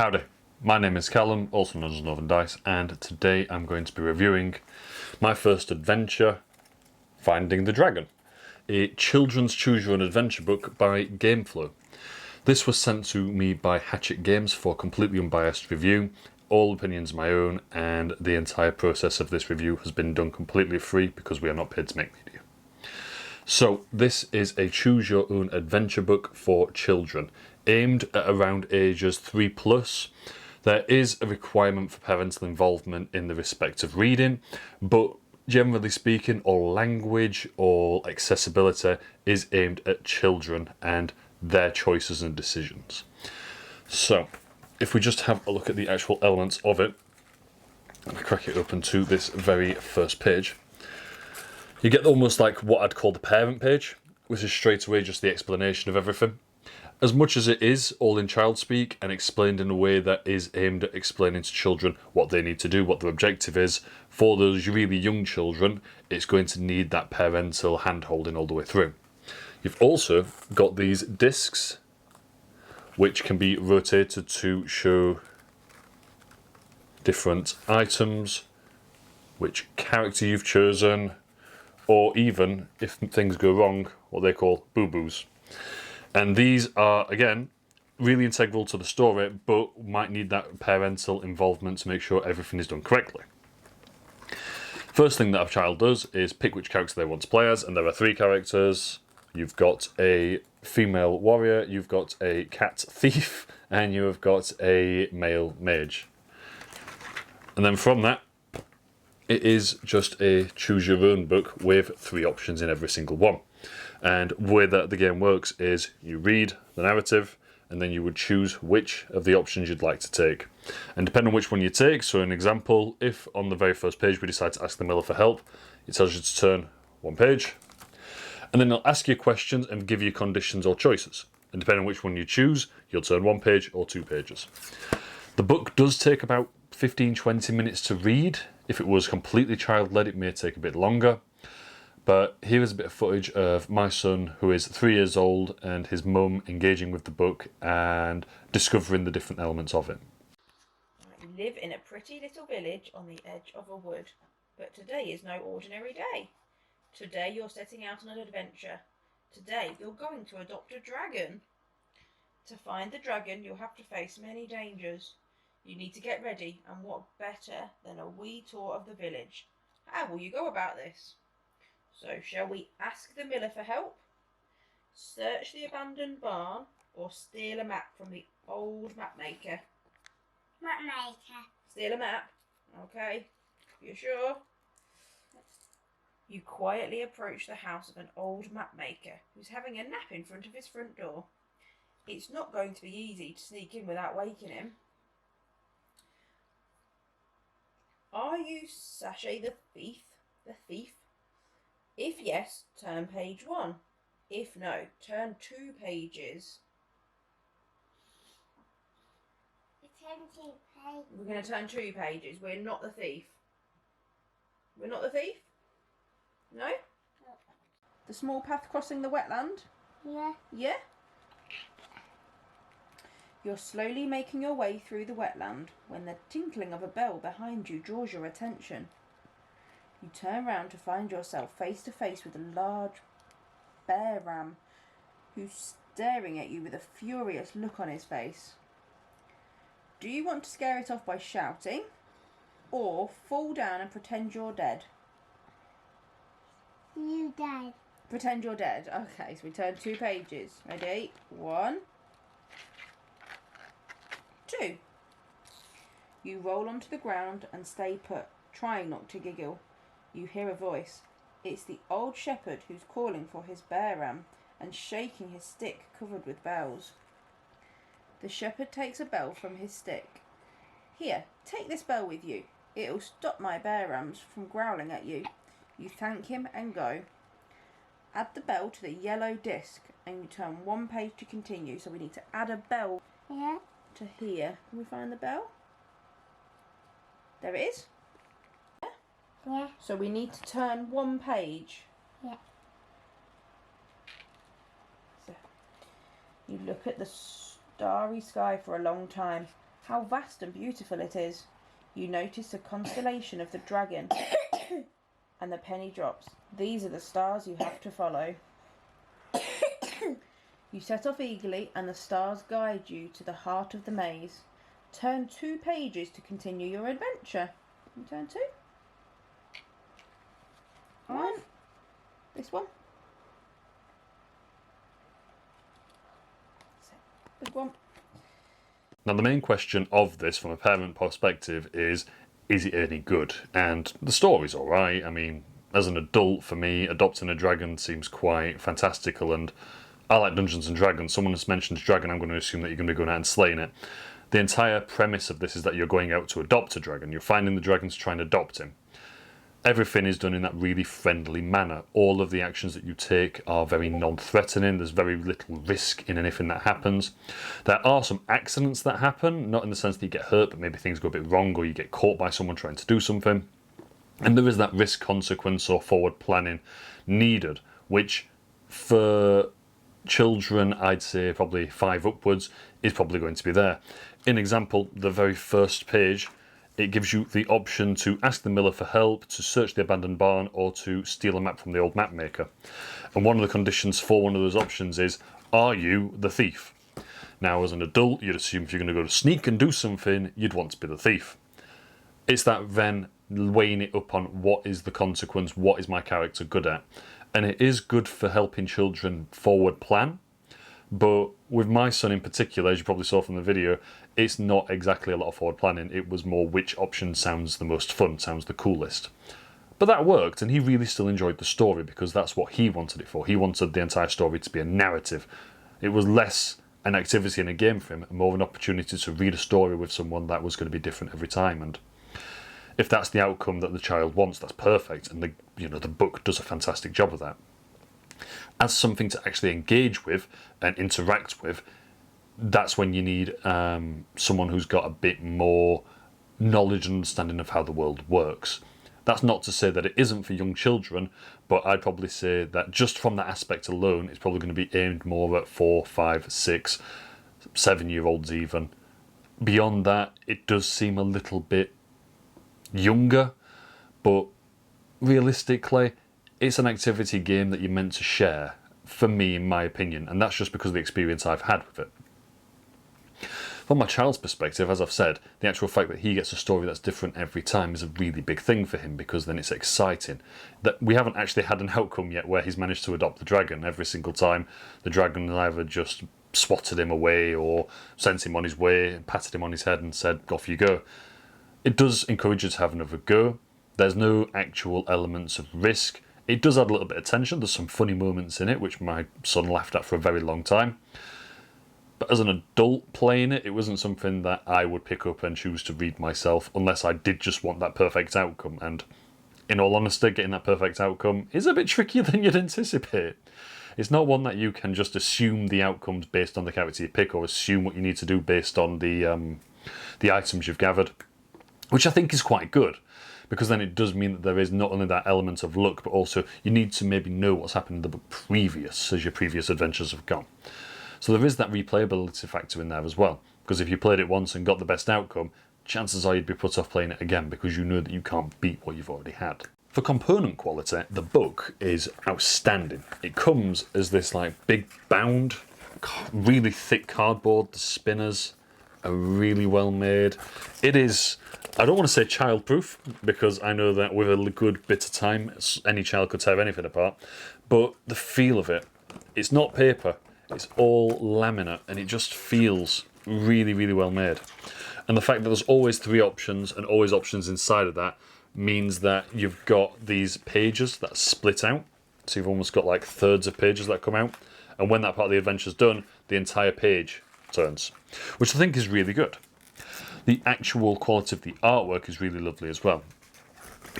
Howdy, my name is Callum, also known as Northern Dice, and today I'm going to be reviewing my first adventure, Finding the Dragon, a children's choose-your-own adventure book by Gameflow. This was sent to me by Hatchet Games for completely unbiased review, all opinions my own, and the entire process of this review has been done completely free because we are not paid to make media. So this is a choose-your-own adventure book for children, aimed at around ages 3+. There is a requirement for parental involvement in the respect of reading, but generally speaking, all language, all accessibility is aimed at children and their choices and decisions. So, if we just have a look at the actual elements of it, and I crack it open to this very first page, you get almost like what I'd call the parent page, which is straight away just the explanation of everything. As much as it is all in child speak and explained in a way that is aimed at explaining to children what they need to do, what their objective is, for those really young children, it's going to need that parental hand-holding all the way through. You've also got these discs, which can be rotated to show different items, which character you've chosen, or even, if things go wrong, what they call boo-boos. And these are, again, really integral to the story, but might need that parental involvement to make sure everything is done correctly. First thing that a child does is pick which character they want to play as, and there are 3 characters. You've got a female warrior, you've got a cat thief, and you have got a male mage. And then from that, it is just a choose-your-own book with 3 options in every single one. And the way that the game works is you read the narrative and then you would choose which of the options you'd like to take. And depending on which one you take, so an example, if on the very first page we decide to ask the miller for help, it tells you to turn 1 page. And then it'll ask you questions and give you conditions or choices. And depending on which one you choose, you'll turn 1 page or 2 pages. The book does take about 15-20 minutes to read. If it was completely child-led, it may take a bit longer. But here is a bit of footage of my son, who is 3 years old, and his mum engaging with the book and discovering the different elements of it. You live in a pretty little village on the edge of a wood, but today is no ordinary day. Today you're setting out on an adventure. Today you're going to adopt a dragon. To find the dragon, you'll have to face many dangers. You need to get ready, and what better than a wee tour of the village? How will you go about this? So, shall we ask the miller for help, search the abandoned barn, or steal a map from the old map maker? Map maker. Steal a map? Okay. You sure? You quietly approach the house of an old map maker who's having a nap in front of his front door. It's not going to be easy to sneak in without waking him. Are you Sashay the thief? The thief? If yes, turn page 1. If no, turn 2 pages. Turn 2 pages. We're going to turn 2 pages. We're not the thief. We're not the thief? No? No. The small path crossing the wetland? Yeah. Yeah? You're slowly making your way through the wetland when the tinkling of a bell behind you draws your attention. You turn round to find yourself face to face with a large bear ram who's staring at you with a furious look on his face. Do you want to scare it off by shouting, or fall down and pretend you're dead? You died. Pretend you're dead. Okay, so we turn 2 pages. Ready? 1, 2. You roll onto the ground and stay put, trying not to giggle. You hear a voice. It's the old shepherd who's calling for his bear ram and shaking his stick covered with bells. The shepherd takes a bell from his stick. Here, take this bell with you. It'll stop my bear rams from growling at you. You thank him and go. Add the bell to the yellow disc and you turn 1 page to continue. So we need to add a bell to here. Can we find the bell? There it is. Yeah. So we need to turn 1 page. Yeah. So you look at the starry sky for a long time. How vast and beautiful it is. You notice a constellation of the dragon, and the penny drops. These are the stars you have to follow. You set off eagerly, and the stars guide you to the heart of the maze. Turn 2 pages to continue your adventure. Can you turn 2? One. This one. Big one. Now, the main question of this from a parent perspective is it any good? And the story's alright. I mean, as an adult, for me, adopting a dragon seems quite fantastical, and I like Dungeons and Dragons. Someone has mentioned dragon, I'm going to assume that you're going to be going out and slaying it. The entire premise of this is that you're going out to adopt a dragon. You're finding the dragon to try and adopt him. Everything is done in that really friendly manner. All of the actions that you take are very non-threatening. There's very little risk in anything that happens. There are some accidents that happen, not in the sense that you get hurt, but maybe things go a bit wrong or you get caught by someone trying to do something. And there is that risk consequence or forward planning needed, which for children, I'd say probably 5 upwards, is probably going to be there. In example, the very first page, it gives you the option to ask the miller for help, to search the abandoned barn, or to steal a map from the old map maker. And one of the conditions for one of those options is, are you the thief? Now, as an adult, you'd assume if you're going to go to sneak and do something, you'd want to be the thief. It's that then weighing it up on what is the consequence, what is my character good at. And it is good for helping children forward plan. But with my son in particular, as you probably saw from the video, it's not exactly a lot of forward planning. It was more which option sounds the most fun, sounds the coolest. But that worked, and he really still enjoyed the story because that's what he wanted it for. He wanted the entire story to be a narrative. It was less an activity in a game for him, and more of an opportunity to read a story with someone that was going to be different every time. And if that's the outcome that the child wants, that's perfect. And the book does a fantastic job of that. As something to actually engage with and interact with, that's when you need someone who's got a bit more knowledge and understanding of how the world works. That's not to say that it isn't for young children, but I'd probably say that just from that aspect alone, it's probably going to be aimed more at 4, 5, 6, 7-year-olds even. Beyond that, it does seem a little bit younger, but realistically, it's an activity game that you're meant to share, for me, in my opinion, and that's just because of the experience I've had with it. From my child's perspective, as I've said, the actual fact that he gets a story that's different every time is a really big thing for him, because then it's exciting. That we haven't actually had an outcome yet where he's managed to adopt the dragon. Every single time, the dragon has either just swatted him away or sent him on his way, patted him on his head and said, off you go. It does encourage you to have another go. There's no actual elements of risk. It does add a little bit of tension. There's some funny moments in it, which my son laughed at for a very long time. But as an adult playing it, it wasn't something that I would pick up and choose to read myself, unless I did just want that perfect outcome. And in all honesty, getting that perfect outcome is a bit trickier than you'd anticipate. It's not one that you can just assume the outcomes based on the character you pick, or assume what you need to do based on the items you've gathered, which I think is quite good. Because then it does mean that there is not only that element of luck, but also you need to maybe know what's happened in the book previous, as your previous adventures have gone. So there is that replayability factor in there as well. Because if you played it once and got the best outcome, chances are you'd be put off playing it again, because you know that you can't beat what you've already had. For component quality, the book is outstanding. It comes as this big bound, really thick cardboard. The spinners are really well made. It is, I don't want to say childproof, because I know that with a good bit of time, any child could tear anything apart. But the feel of it, it's not paper, it's all laminate, and it just feels really, really well made. And the fact that there's always 3 options, and always options inside of that, means that you've got these pages that split out. So you've almost got thirds of pages that come out. And when that part of the adventure's done, the entire page turns, which I think is really good. The actual quality of the artwork is really lovely as well.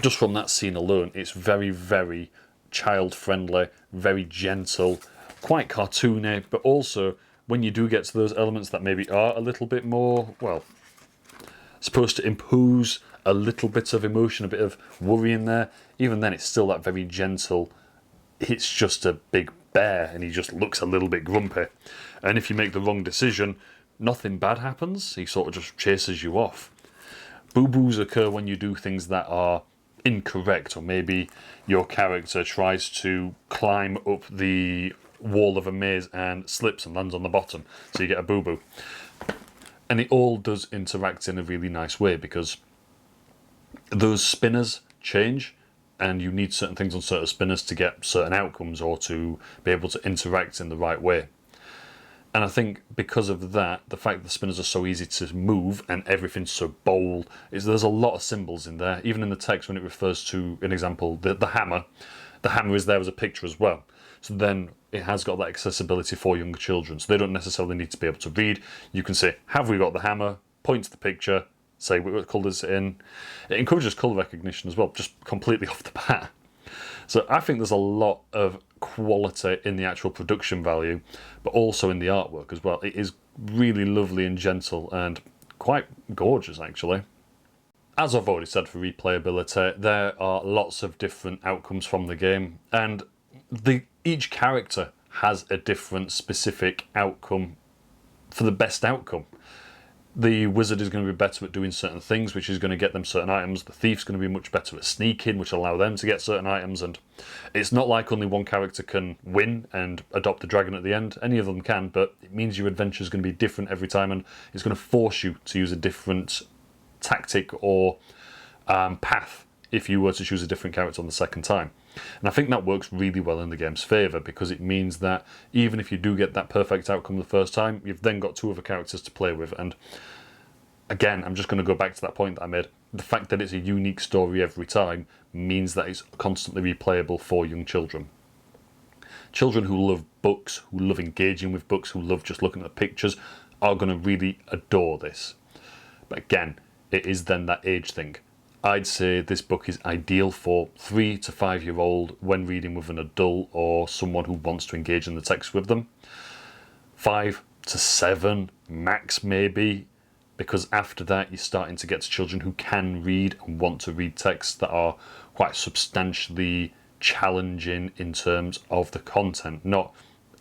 Just from that scene alone, it's very, very child-friendly, very gentle, quite cartoony, but also when you do get to those elements that maybe are a little bit more, supposed to impose a little bit of emotion, a bit of worry in there, even then it's still that very gentle, it's just a big bear and he just looks a little bit grumpy. And if you make the wrong decision, nothing bad happens. He sort of just chases you off. Boo-boos occur when you do things that are incorrect, or maybe your character tries to climb up the wall of a maze and slips and lands on the bottom, so you get a boo-boo. And it all does interact in a really nice way, because those spinners change, and you need certain things on certain spinners to get certain outcomes or to be able to interact in the right way. And I think because of that, the fact that the spinners are so easy to move and everything's so bold, is there's a lot of symbols in there. Even in the text, when it refers to, an example, the hammer is there as a picture as well. So then it has got that accessibility for younger children. So they don't necessarily need to be able to read. You can say, have we got the hammer? Point to the picture, say what colours it in. It encourages colour recognition as well, just completely off the bat. So I think there's a lot of quality in the actual production value, but also in the artwork as well. It is really lovely and gentle and quite gorgeous, actually. As I've already said, for replayability, there are lots of different outcomes from the game, and each character has a different specific outcome for the best outcome. The wizard is going to be better at doing certain things, which is going to get them certain items. The thief's going to be much better at sneaking, which will allow them to get certain items. And it's not like only one character can win and adopt the dragon at the end. Any of them can, but it means your adventure is going to be different every time, and it's going to force you to use a different tactic or path if you were to choose a different character on the second time. And I think that works really well in the game's favour, because it means that even if you do get that perfect outcome the first time, you've then got two other characters to play with. And again, I'm just going to go back to that point that I made. The fact that it's a unique story every time means that it's constantly replayable for young children. Children who love books, who love engaging with books, who love just looking at pictures, are going to really adore this. But again, it is then that age thing. I'd say this book is ideal for 3 to 5 year old when reading with an adult or someone who wants to engage in the text with them. 5 to 7 max maybe, because after that you're starting to get to children who can read and want to read texts that are quite substantially challenging in terms of the content. Not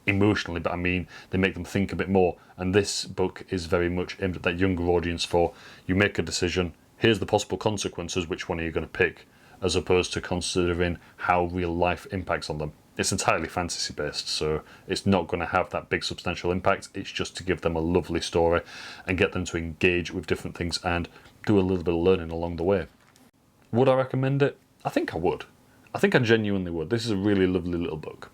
emotionally, but I mean they make them think a bit more. And this book is very much aimed at that younger audience for, you make a decision, here's the possible consequences, which one are you going to pick, as opposed to considering how real life impacts on them. It's entirely fantasy based, so it's not going to have that big substantial impact. It's just to give them a lovely story and get them to engage with different things and do a little bit of learning along the way. Would I recommend it? I think I would. I think I genuinely would. This is a really lovely little book.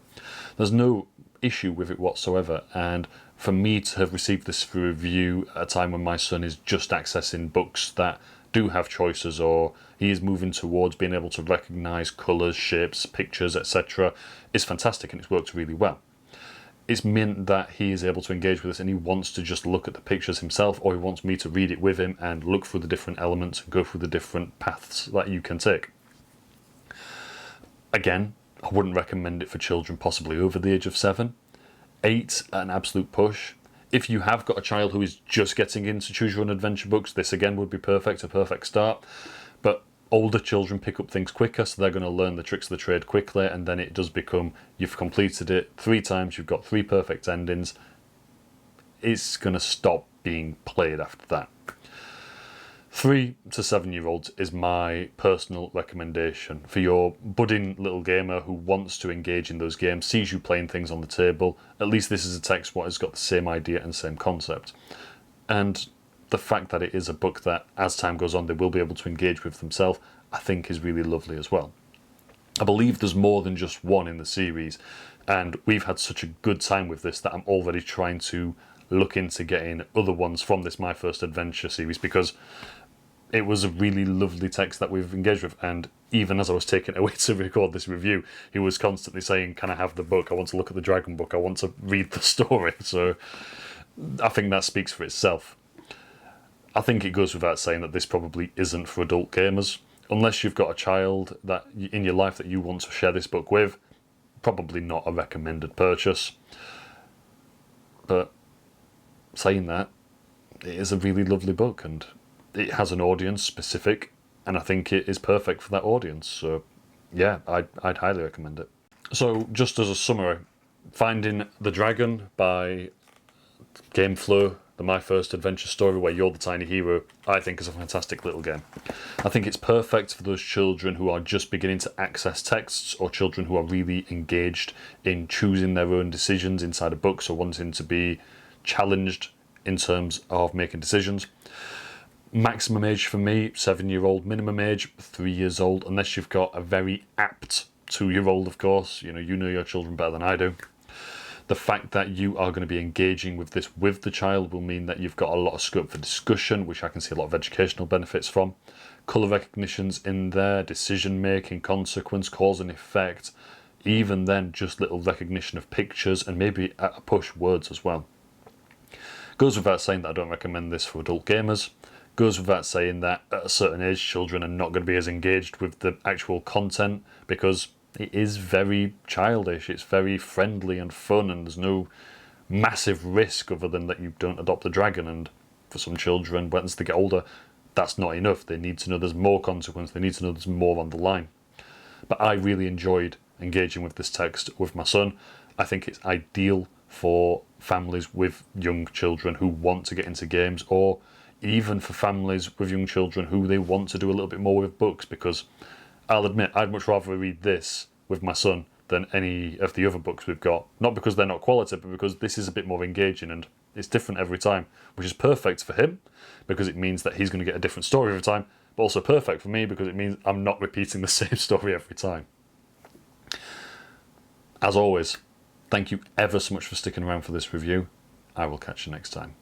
There's no issue with it whatsoever, and for me to have received this for review at a time when my son is just accessing books that do have choices, or he is moving towards being able to recognise colours, shapes, pictures, etc., is fantastic, and it's worked really well. It's meant that he is able to engage with this and he wants to just look at the pictures himself, or he wants me to read it with him and look through the different elements and go through the different paths that you can take. Again, I wouldn't recommend it for children possibly over the age of 7. 8 at an absolute push. If you have got a child who is just getting into choose your own adventure books, this again would be perfect, a perfect start. But older children pick up things quicker, so they're going to learn the tricks of the trade quickly, and then it does become, you've completed it 3 times, you've got 3 perfect endings. It's going to stop being played after that. 3 to 7 year olds is my personal recommendation for your budding little gamer who wants to engage in those games, sees you playing things on the table. At least this is a text what has got the same idea and same concept. And the fact that it is a book that as time goes on they will be able to engage with themselves, I think is really lovely as well. I believe there's more than just one in the series, and we've had such a good time with this that I'm already trying to look into getting other ones from this My First Adventure series, because it was a really lovely text that we've engaged with. And even as I was taking it away to record this review, he was constantly saying, can I have the book? I want to look at the dragon book. I want to read the story. So I think that speaks for itself. I think it goes without saying that this probably isn't for adult gamers. Unless you've got a child that in your life that you want to share this book with, probably not a recommended purchase. But saying that, it is a really lovely book, and it has an audience specific, and I think it is perfect for that audience. So yeah, I'd highly recommend it. So just as a summary, Finding the Dragon by Gameflow the My First Adventure Story, where you're the tiny hero, I think is a fantastic little game. I think it's perfect for those children who are just beginning to access texts, or children who are really engaged in choosing their own decisions inside of books, or wanting to be challenged in terms of making decisions. Maximum age for me, 7-year-old. Minimum age, 3 years old, unless you've got a very apt 2-year-old, of course. You know your children better than I do. The fact that you are going to be engaging with this with the child will mean that you've got a lot of scope for discussion, which I can see a lot of educational benefits from. Colour recognition's in there, decision making, consequence, cause and effect. Even then, just little recognition of pictures, and maybe at a push words as well. Goes without saying that I don't recommend this for adult gamers. Goes without saying that at a certain age, children are not going to be as engaged with the actual content, because it is very childish. It's very friendly and fun, and there's no massive risk other than that you don't adopt a dragon. And for some children, once they get older, that's not enough. They need to know there's more consequence. They need to know there's more on the line. But I really enjoyed engaging with this text with my son. I think it's ideal for families with young children who want to get into games, or even for families with young children who they want to do a little bit more with books, because I'll admit I'd much rather read this with my son than any of the other books we've got. Not because they're not quality, but because this is a bit more engaging and it's different every time, which is perfect for him because it means that he's going to get a different story every time, but also perfect for me because it means I'm not repeating the same story every time. As always, thank you ever so much for sticking around for this review. I will catch you next time.